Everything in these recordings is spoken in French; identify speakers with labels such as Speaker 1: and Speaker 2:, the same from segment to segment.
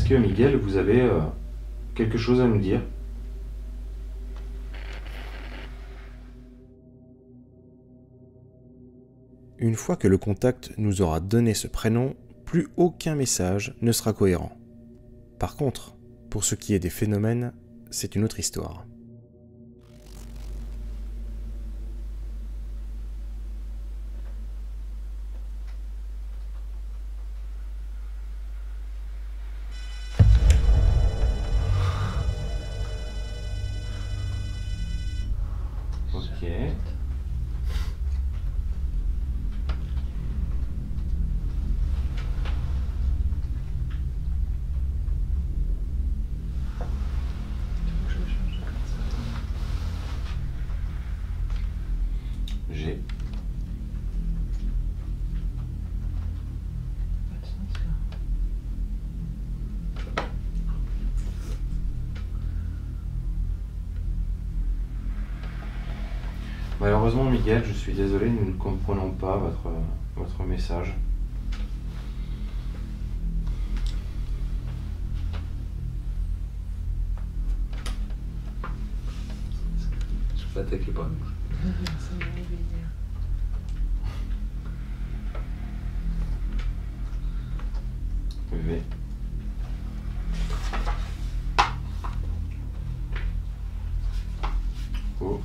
Speaker 1: que Miguel, vous avez quelque chose à nous dire?
Speaker 2: Une fois que le contact nous aura donné ce prénom, plus aucun message ne sera cohérent. Par contre, pour ce qui est des phénomènes, c'est une autre histoire.
Speaker 1: Ok. J'ai. Malheureusement, Miguel, je suis désolé, nous ne comprenons pas votre message.
Speaker 3: Je vais attaquer par nous.
Speaker 1: V. O.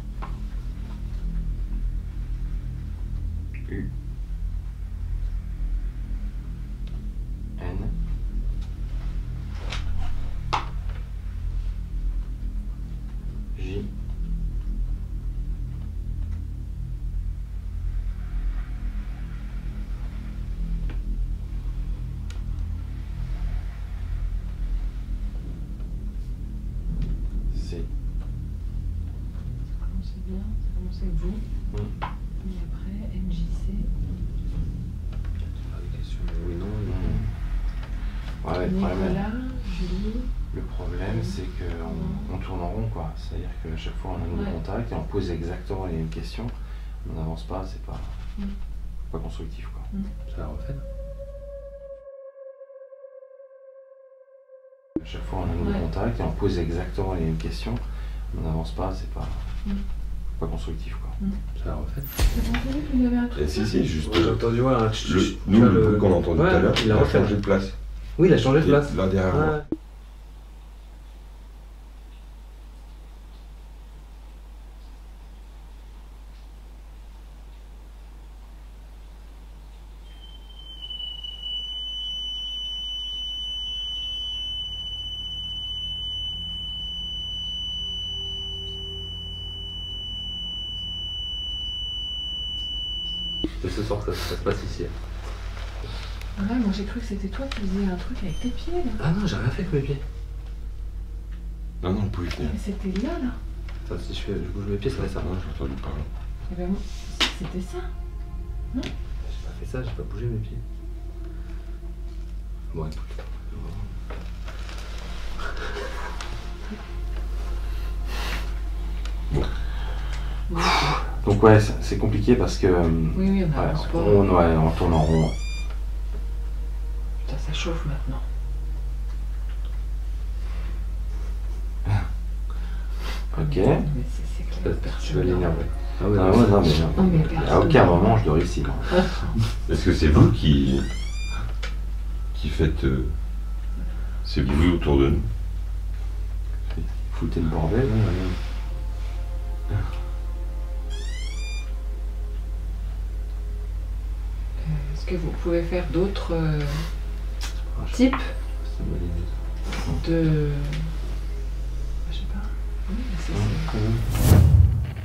Speaker 1: U. N. J. C.
Speaker 4: Ça commence bien, ça commence avec vous. Et après, MJC.
Speaker 3: Ah, des questions, oui, non,
Speaker 1: Ouais,
Speaker 4: Nicolas, Julie.
Speaker 1: le problème, c'est qu'on tourne en rond, quoi. C'est-à-dire qu'à chaque fois, on a un nouveau contact et on pose exactement les mêmes questions. On n'avance pas, c'est pas constructif, quoi.
Speaker 3: Ça la refait.
Speaker 1: À chaque fois, on a un nouveau contact et on pose exactement les mêmes questions. On n'avance pas, c'est pas constructif, quoi.
Speaker 3: Ça la refait.
Speaker 4: Vous avez entendu qu'il y avait un truc?
Speaker 5: Si, juste.
Speaker 3: J'ai entendu, ouais,
Speaker 5: Nous, le truc qu'on a entendu tout à l'heure,
Speaker 3: il a refait.
Speaker 5: changé de place.
Speaker 3: Oui, il a changé de place.
Speaker 5: Là derrière moi.
Speaker 3: Ouais. C'est ce soir que ça se passe ici.
Speaker 4: Ouais, moi j'ai cru que c'était toi qui faisais un truc avec tes pieds là.
Speaker 3: Ah non, j'ai rien fait avec mes pieds.
Speaker 5: Non, on pouvait venir.
Speaker 4: Mais c'était là là.
Speaker 3: Attends, si je bouge mes pieds, ça fait ça.
Speaker 5: Non, j'ai entendu parler.
Speaker 4: Et ben moi, c'était ça.
Speaker 3: J'ai pas fait ça, j'ai pas bougé mes pieds. Bon, écoute.
Speaker 1: Donc ouais, c'est compliqué parce que
Speaker 4: Oui, on avance pas.
Speaker 1: on tourne en rond.
Speaker 4: Putain, ça chauffe maintenant.
Speaker 1: Ok.
Speaker 4: Mais c'est clair.
Speaker 3: Tu vas l'énerver. Ah ouais,
Speaker 1: Ah ouais, non, mais à aucun moment je dois réussir.
Speaker 5: Est-ce que c'est vous qui faites ces bruits autour de nous?
Speaker 1: Foutez le bordel.
Speaker 4: Est-ce que vous pouvez faire d'autres types de... Je sais pas. Oui, c'est...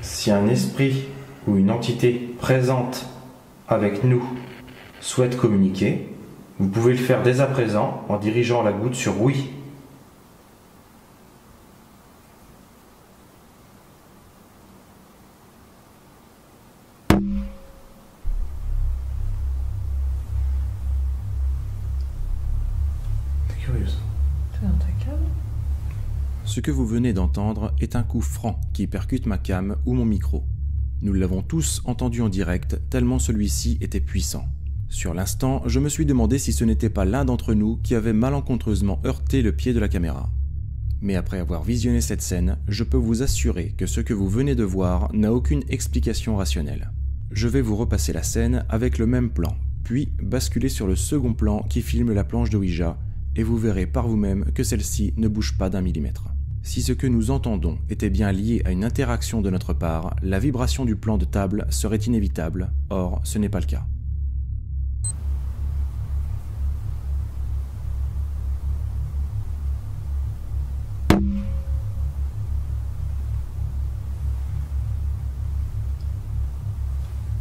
Speaker 1: Si un esprit ou une entité présente avec nous souhaite communiquer, vous pouvez le faire dès à présent en dirigeant la goutte sur oui. C'est curieux ça.
Speaker 4: T'es dans ta cave?
Speaker 2: Ce que vous venez d'entendre est un coup franc qui percute ma cam ou mon micro. Nous l'avons tous entendu en direct tellement celui-ci était puissant. Sur l'instant, je me suis demandé si ce n'était pas l'un d'entre nous qui avait malencontreusement heurté le pied de la caméra. Mais après avoir visionné cette scène, je peux vous assurer que ce que vous venez de voir n'a aucune explication rationnelle. Je vais vous repasser la scène avec le même plan, puis basculer sur le second plan qui filme la planche de Ouija, et vous verrez par vous-même que celle-ci ne bouge pas d'1 millimètre. Si ce que nous entendons était bien lié à une interaction de notre part, la vibration du plan de table serait inévitable, or ce n'est pas le cas.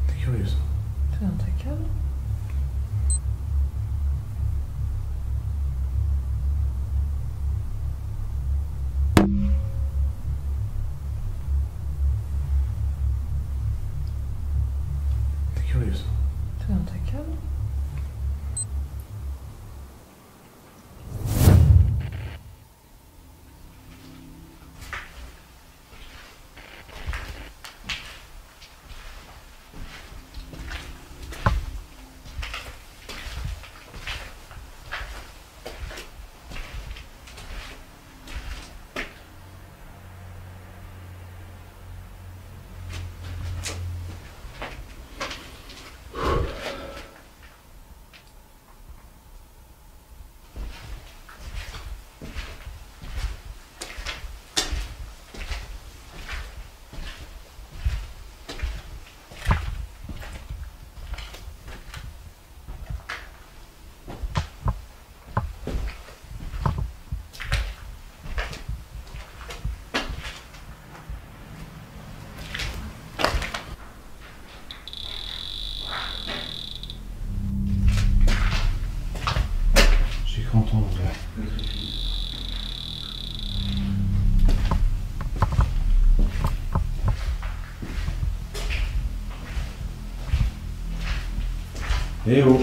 Speaker 1: C'est curieux ça.
Speaker 4: C'est un très calme.
Speaker 1: C'est curieux ça.
Speaker 4: C'est un très calme.
Speaker 1: J'ai cru entendre. Eh oh!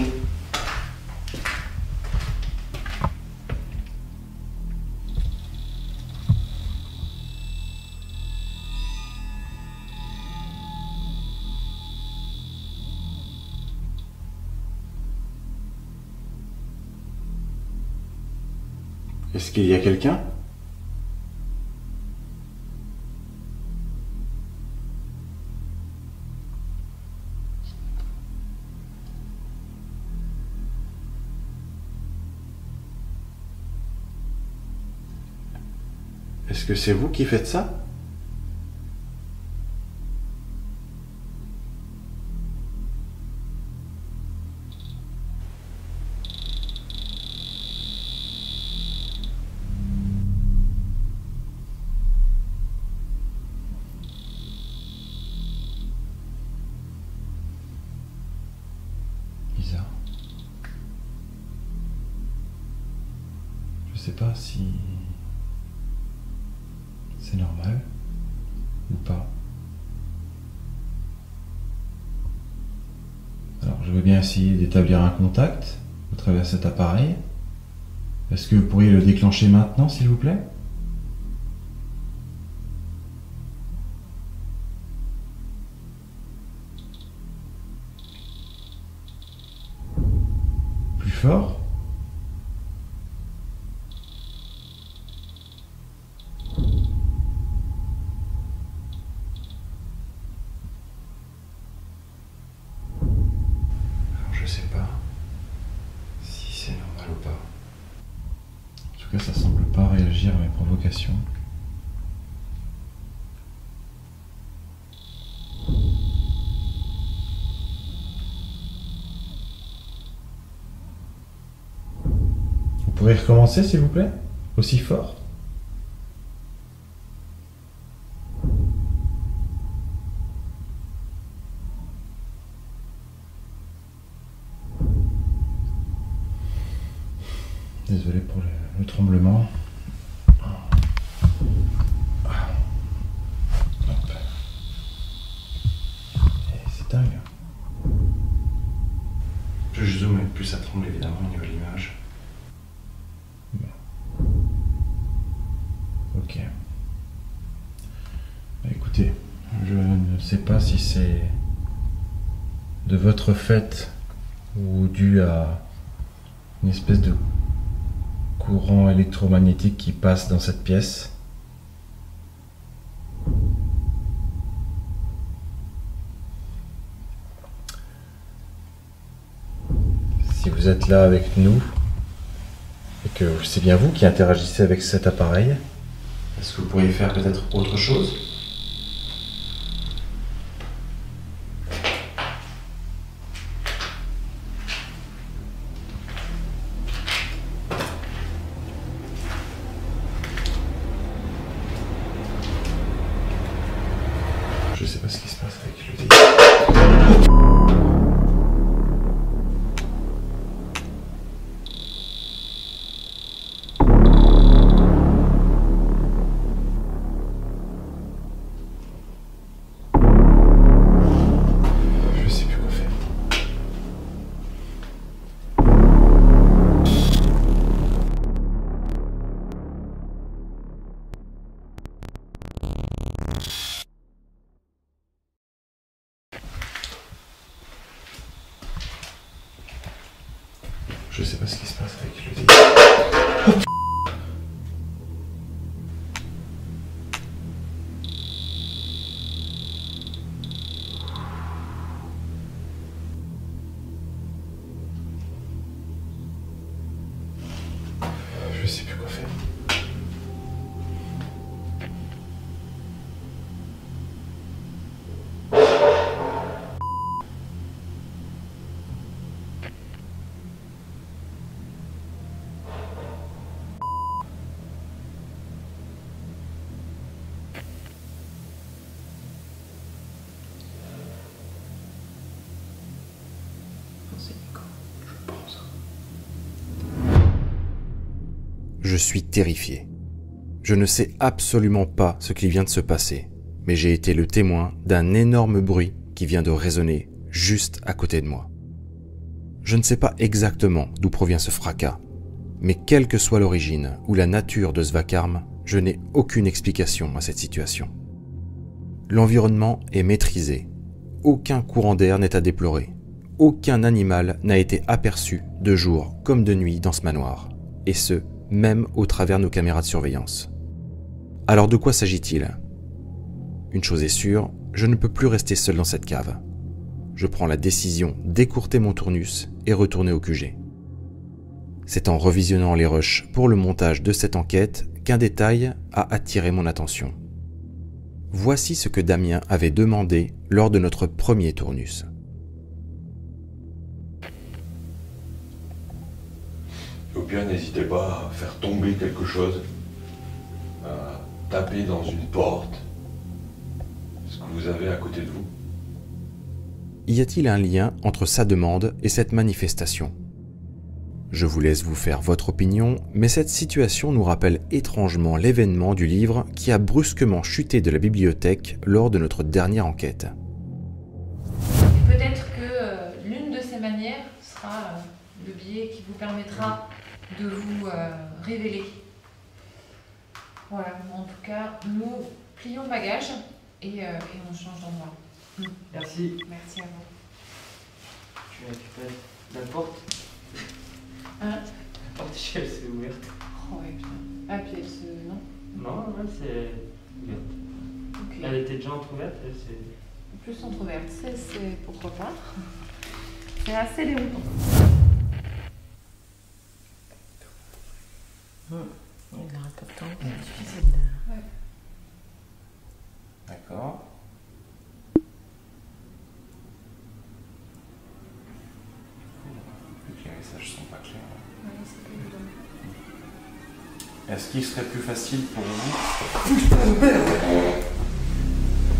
Speaker 1: Est-ce qu'il y a quelqu'un? Est-ce que c'est vous qui faites ça? Bizarre. Je sais pas si c'est normal ou pas. Alors je veux bien essayer d'établir un contact au travers de cet appareil. Est-ce que vous pourriez le déclencher maintenant, s'il vous plaît? Plus fort? Alors je sais pas si c'est normal ou pas. En tout cas, ça semble pas réagir à mes provocations. Vous pourriez recommencer, s'il vous plaît? Aussi fort? Désolé pour le tremblement. Hop. Et c'est dingue. Plus je zoome et plus ça tremble évidemment au niveau de l'image. Bon. Ok. Bah, écoutez, je ne sais pas si c'est de votre fait ou dû à une espèce de courant électromagnétique qui passe dans cette pièce. Si vous êtes là avec nous et que c'est bien vous qui interagissez avec cet appareil, est-ce que vous pourriez faire peut-être autre chose ? Je sais pas ce qui se passe avec le dé. Je sais plus quoi faire. Je sais pas ce qui se passe avec le dé. Je sais plus quoi faire.
Speaker 2: Je suis terrifié. Je ne sais absolument pas ce qui vient de se passer, mais j'ai été le témoin d'un énorme bruit qui vient de résonner juste à côté de moi. Je ne sais pas exactement d'où provient ce fracas, mais quelle que soit l'origine ou la nature de ce vacarme, je n'ai aucune explication à cette situation. L'environnement est maîtrisé. Aucun courant d'air n'est à déplorer. Aucun animal n'a été aperçu de jour comme de nuit dans ce manoir, et ce, même au travers nos caméras de surveillance. Alors de quoi s'agit-il ? Une chose est sûre, je ne peux plus rester seul dans cette cave. Je prends la décision d'écourter mon tournus et retourner au QG. C'est en revisionnant les rushs pour le montage de cette enquête qu'un détail a attiré mon attention. Voici ce que Damien avait demandé lors de notre premier tournus.
Speaker 5: Au pire, n'hésitez pas à faire tomber quelque chose, à taper dans une porte, ce que vous avez à côté de vous.
Speaker 2: Y a-t-il un lien entre sa demande et cette manifestation ? Je vous laisse vous faire votre opinion, mais cette situation nous rappelle étrangement l'événement du livre qui a brusquement chuté de la bibliothèque lors de notre dernière enquête.
Speaker 4: Peut-être que l'une de ces manières sera le biais qui vous permettra de vous révéler. Voilà, en tout cas, nous plions bagages et on change d'endroit.
Speaker 6: Merci.
Speaker 4: Merci à vous.
Speaker 6: Tu récupères la porte.
Speaker 4: Hein?
Speaker 6: La porte elle s'est ouverte.
Speaker 4: Oh ouais, putain. Ah, puis elle se... non?
Speaker 6: Non, ouais, c'est ouverte.
Speaker 4: Ok.
Speaker 6: Elle était déjà entrouverte, elle s'est...
Speaker 4: Plus entrouverte, c'est pourquoi pas. C'est assez déroutant.
Speaker 7: Il n'aura pas de temps, c'est difficile de...
Speaker 4: Ouais.
Speaker 1: D'accord. Les messages sont pas clairs.
Speaker 4: Ouais, c'est pas évident.
Speaker 1: Est-ce qu'il serait plus facile pour vous? Putain de merde!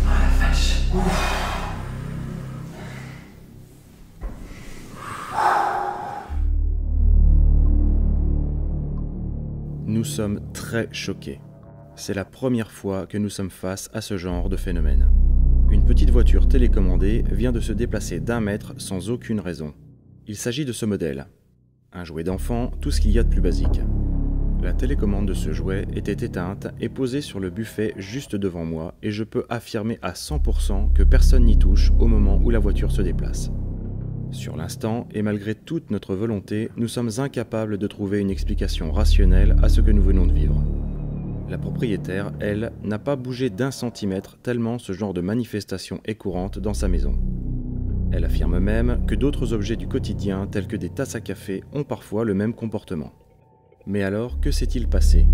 Speaker 7: Ah la vache.
Speaker 2: Nous sommes très choqués. C'est la première fois que nous sommes face à ce genre de phénomène. Une petite voiture télécommandée vient de se déplacer d'1 mètre sans aucune raison. Il s'agit de ce modèle. Un jouet d'enfant, tout ce qu'il y a de plus basique. La télécommande de ce jouet était éteinte et posée sur le buffet juste devant moi et je peux affirmer à 100% que personne n'y touche au moment où la voiture se déplace. Sur l'instant, et malgré toute notre volonté, nous sommes incapables de trouver une explication rationnelle à ce que nous venons de vivre. La propriétaire, elle, n'a pas bougé d'1 centimètre tellement ce genre de manifestation est courante dans sa maison. Elle affirme même que d'autres objets du quotidien, tels que des tasses à café, ont parfois le même comportement. Mais alors, que s'est-il passé?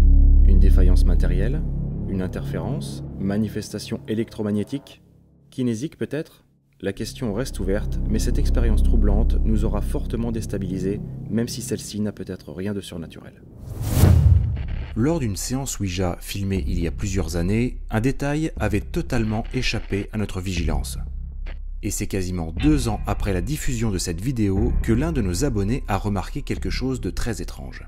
Speaker 2: Une défaillance matérielle? Une interférence? Manifestation électromagnétique? Kinésique peut-être? La question reste ouverte, mais cette expérience troublante nous aura fortement déstabilisés, même si celle-ci n'a peut-être rien de surnaturel. Lors d'une séance Ouija filmée il y a plusieurs années, un détail avait totalement échappé à notre vigilance. Et c'est quasiment 2 ans après la diffusion de cette vidéo que l'un de nos abonnés a remarqué quelque chose de très étrange.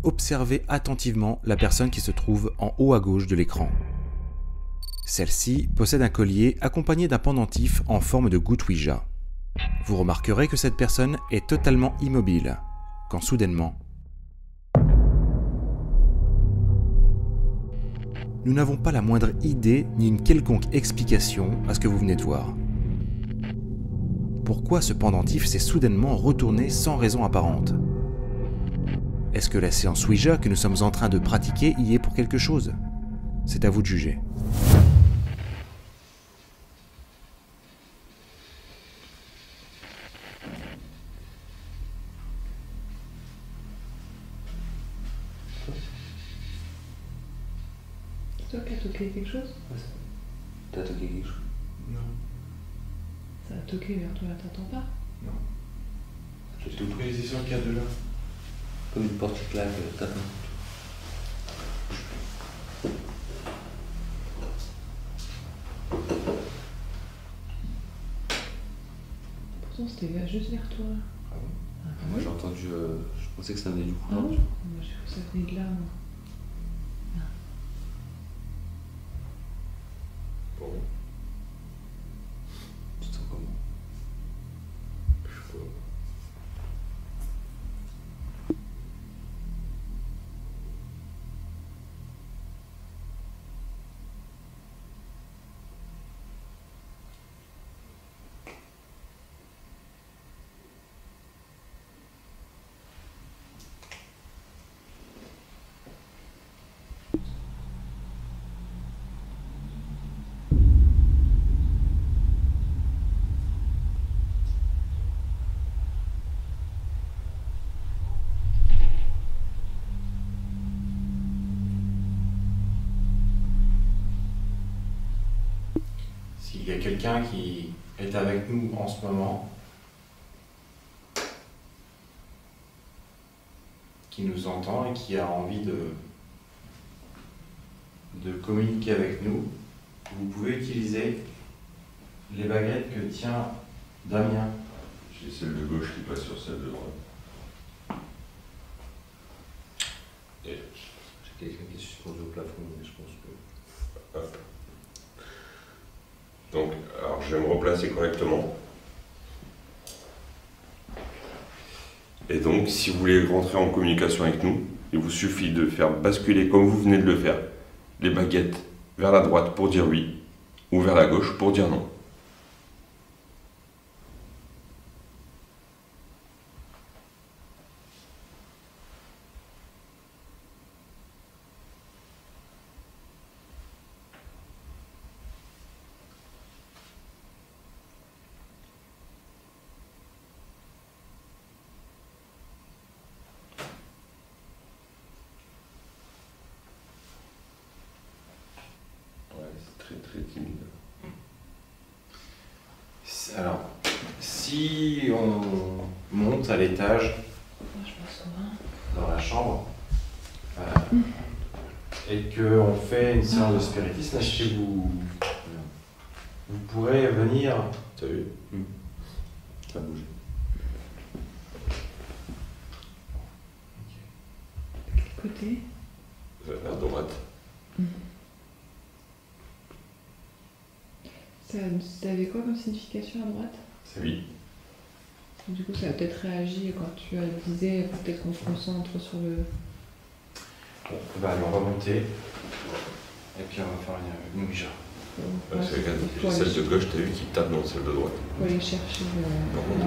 Speaker 2: Observez attentivement la personne qui se trouve en haut à gauche de l'écran. Celle-ci possède un collier accompagné d'un pendentif en forme de goutte Ouija. Vous remarquerez que cette personne est totalement immobile, quand soudainement... Nous n'avons pas la moindre idée ni une quelconque explication à ce que vous venez de voir. Pourquoi ce pendentif s'est soudainement retourné sans raison apparente? Est-ce que la séance Ouija que nous sommes en train de pratiquer y est pour quelque chose? C'est à vous de juger.
Speaker 4: C'est toi qui as toqué quelque chose?
Speaker 3: T'as toqué quelque chose?
Speaker 5: Non.
Speaker 4: Ça a toqué vers toi, t'entends pas?
Speaker 5: Non. J'ai tout pris ici sur le cadre de là.
Speaker 3: Comme une porte qui claque, tape.
Speaker 4: Pourtant c'était juste vers toi.
Speaker 3: Ah bon?
Speaker 4: Ah,
Speaker 3: Moi j'ai entendu, je pensais que ça venait du
Speaker 4: Ah
Speaker 3: courant.
Speaker 4: bon? Moi j'ai cru que ça venait de là, moi.
Speaker 5: Bon.
Speaker 3: Tu te sens comment?
Speaker 5: Je sais pas.
Speaker 2: S'il y a quelqu'un qui est avec nous en ce moment, qui nous entend et qui a envie de communiquer avec nous, vous pouvez utiliser les baguettes que tient Damien.
Speaker 5: J'ai celle de gauche qui passe sur celle de droite. Et
Speaker 3: J'ai quelqu'un qui est suspendu au plafond, mais je pense que...
Speaker 5: hop. Donc, alors je vais me replacer correctement. Et donc, si vous voulez rentrer en communication avec nous, il vous suffit de faire basculer, comme vous venez de le faire, les baguettes vers la droite pour dire oui, ou vers la gauche pour dire non. Ouais, c'est très très timide.
Speaker 2: Alors, si on monte à l'étage
Speaker 4: Moi je pense souvent.
Speaker 2: dans la chambre et qu'on fait une séance de spiritisme, est-ce que vous pourrez venir.
Speaker 5: T'as vu? Ça a bougé.
Speaker 4: Côté.
Speaker 5: Vers droite.
Speaker 4: Ça avait quoi comme signification à droite?
Speaker 5: C'est oui.
Speaker 4: Du coup ça a peut-être réagi quand tu as disé, peut-être qu'on se concentre sur le...
Speaker 2: Bon, bah, allez, on va monter et puis on va faire une Ouija.
Speaker 5: Parce que regarde, celle de gauche, t'as vu qui tape dans celle de droite.
Speaker 7: Faut aller chercher le...
Speaker 5: Par contre,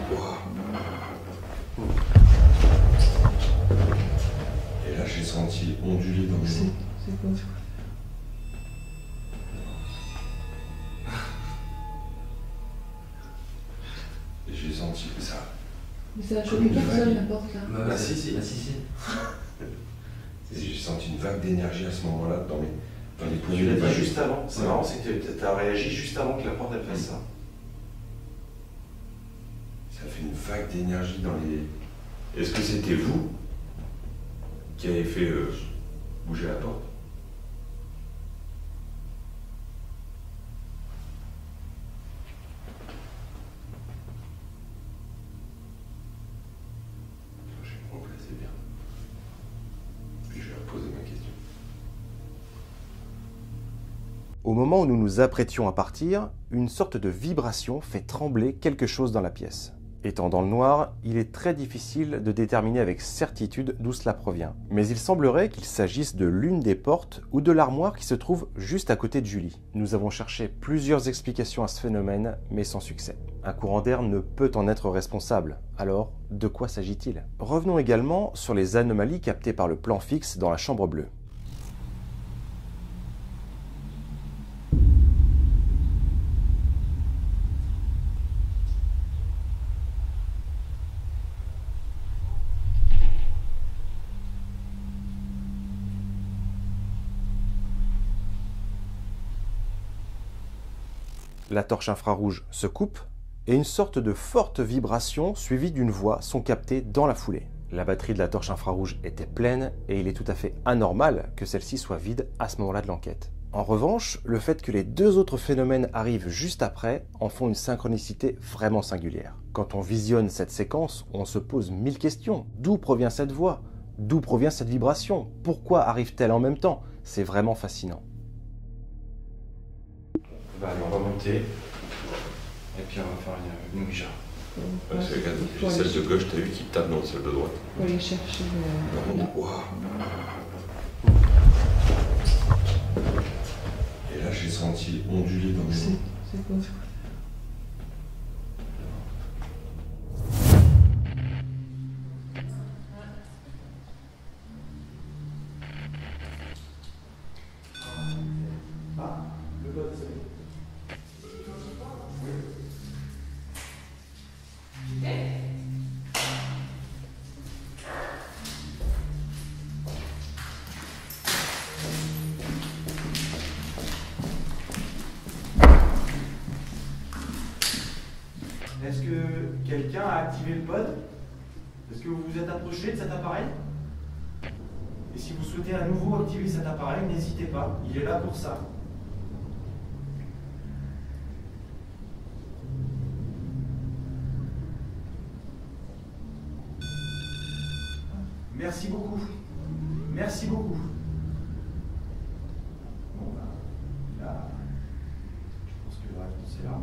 Speaker 5: et là, j'ai senti onduler dans mes mains.
Speaker 7: C'est quoi ça?
Speaker 5: Et j'ai senti ça.
Speaker 7: Mais ça a choqué personne, la porte là.
Speaker 5: Ah si. J'ai senti une vague d'énergie à ce moment-là dans les poignets.
Speaker 1: Tu l'as
Speaker 5: de
Speaker 1: dit
Speaker 5: baguette.
Speaker 1: juste avant. C'est marrant, c'est que tu as réagi juste avant que la porte elle fasse ça.
Speaker 5: Ça fait une vague d'énergie dans les... Est-ce que c'était vous qui avez fait bouger la porte? Je vais me replacer bien. Puis je vais reposer ma question.
Speaker 2: Au moment où nous nous apprêtions à partir, une sorte de vibration fait trembler quelque chose dans la pièce. Étant dans le noir, il est très difficile de déterminer avec certitude d'où cela provient. Mais il semblerait qu'il s'agisse de l'une des portes ou de l'armoire qui se trouve juste à côté de Julie. Nous avons cherché plusieurs explications à ce phénomène, mais sans succès. Un courant d'air ne peut en être responsable. Alors, de quoi s'agit-il? Revenons également sur les anomalies captées par le plan fixe dans la chambre bleue. La torche infrarouge se coupe et une sorte de forte vibration suivie d'une voix sont captées dans la foulée. La batterie de la torche infrarouge était pleine et il est tout à fait anormal que celle-ci soit vide à ce moment-là de l'enquête. En revanche, le fait que les deux autres phénomènes arrivent juste après en font une synchronicité vraiment singulière. Quand on visionne cette séquence, on se pose 1000 questions. D'où provient cette voix? D'où provient cette vibration? Pourquoi arrive-t-elle en même temps? C'est vraiment fascinant.
Speaker 1: On va aller remonter. Et puis on va faire une ouija.
Speaker 5: Parce que regarde, j'ai celle de gauche, t'as vu qui tape dans celle de droite.
Speaker 7: Faut aller chercher le...
Speaker 5: Par contre, et là, j'ai senti onduler dans mes mains.
Speaker 7: C'est quoi ça?
Speaker 1: Est-ce que quelqu'un a activé le pod? Est-ce que vous vous êtes approché de cet appareil? Et si vous souhaitez à nouveau activer cet appareil, n'hésitez pas, il est là pour ça. Merci beaucoup. Merci beaucoup. Bon, là, je pense que la réponse est là.